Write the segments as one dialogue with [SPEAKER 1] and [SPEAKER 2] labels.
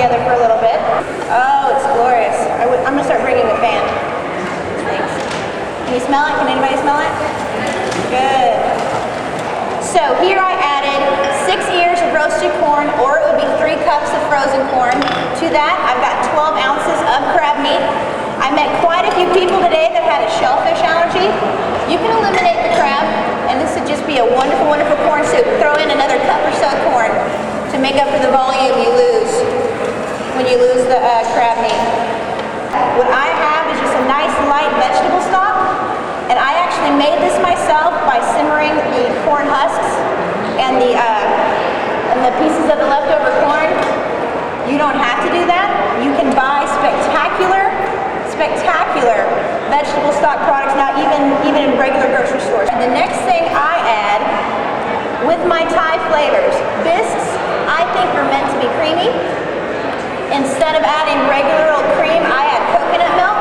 [SPEAKER 1] together for a little bit. Oh, it's glorious. I'm gonna start bringing the fan. Thanks. Can you smell it? Can anybody smell it? Good. So here I added 6 ears of roasted corn, or it would be 3 cups of frozen corn. To that, I've got 12 ounces of crab meat. I met quite a few people today that had a shellfish allergy. You can eliminate the crab, and this would just be a wonderful, wonderful corn soup. Throw in another cup or so of corn to make up for the volume you lose when you lose the crab meat. What I have is just a nice light vegetable stock, and I actually made this myself by simmering the corn husks and the pieces of the leftover corn. You don't have to do that. You can buy spectacular vegetable stock products now, even in regular grocery stores. And the next thing I add with my Thai flavors, Bisques, I think are meant to be creamy. Instead of adding regular old cream, I add coconut milk.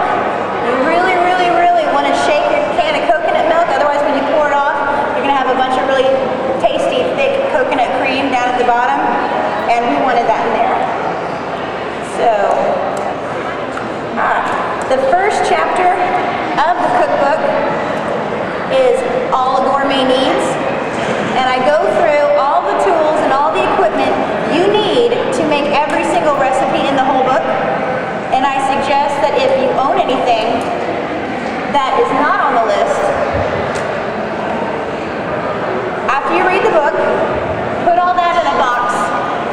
[SPEAKER 1] You really, really, really want to shake your can of coconut milk, otherwise when you pour it off, you're going to have a bunch of really tasty, thick coconut cream down at the bottom, and we wanted that in there. So, the first chapter of the cookbook is all a gourmet needs, and I go through all the tools and all the equipment you need to make every single recipe in the whole book, and I suggest that if you own anything that is not on the list, after you read the book, put all that in a box,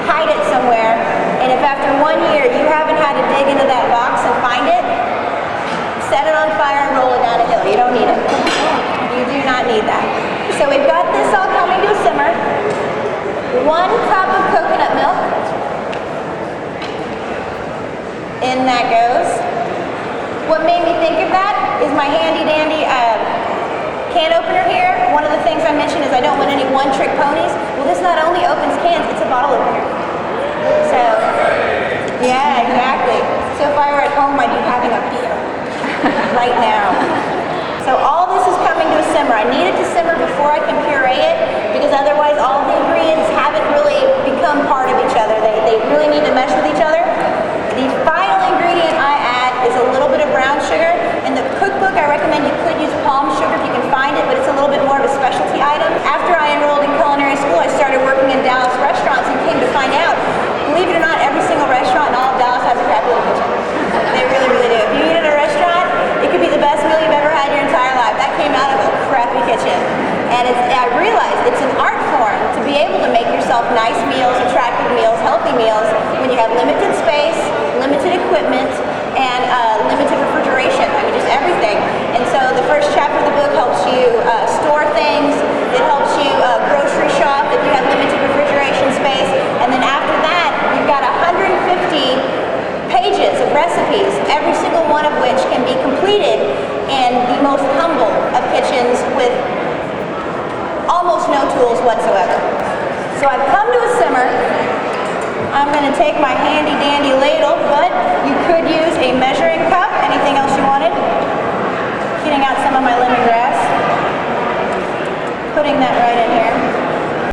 [SPEAKER 1] hide it somewhere, and if after 1 year you haven't had to dig into that box and find it, set it on fire and roll it down a hill. You don't need it. You do not need that. So we've got this all coming to a simmer. 1 cup of coconut milk. In that goes. What made me think of that is my handy dandy can opener here. One of the things I mentioned is I don't want any one-trick ponies. Well, this not only opens cans, it's a bottle opener. So, yeah, exactly. So if I were at home, I'd be having a beer right now. So all this is coming to a simmer. I need it to simmer before I can puree it, because otherwise all the ingredients haven't really become part of each other. They really need to mesh with each other. The final ingredient I add is a little bit of brown sugar. In the cookbook, I recommend you could use palm sugar if you can find it, but it's a little bit more of a specialty item. After I enrolled in culinary school, I started working in Dallas restaurants and came to find out, believe it or not, every single restaurant in all of Dallas has a crappy little kitchen. They really, really do. If you eat at a restaurant, it could be the best meal you've ever had in your entire life. That came out of a crappy kitchen. And I realized it's an art form to be able to make yourself nice meals, attractive meals, healthy meals when you have limited space, limited equipment, and limited refrigeration. I mean, just everything. And so the first chapter of the book helps you store things. It helps you grocery shop if you have limited refrigeration space. And then after that, you've got 150 pages of recipes, every single one of which can be completed in the most humble of kitchens with almost no tools whatsoever. So I've come to a simmer. I'm going to take my handy dandy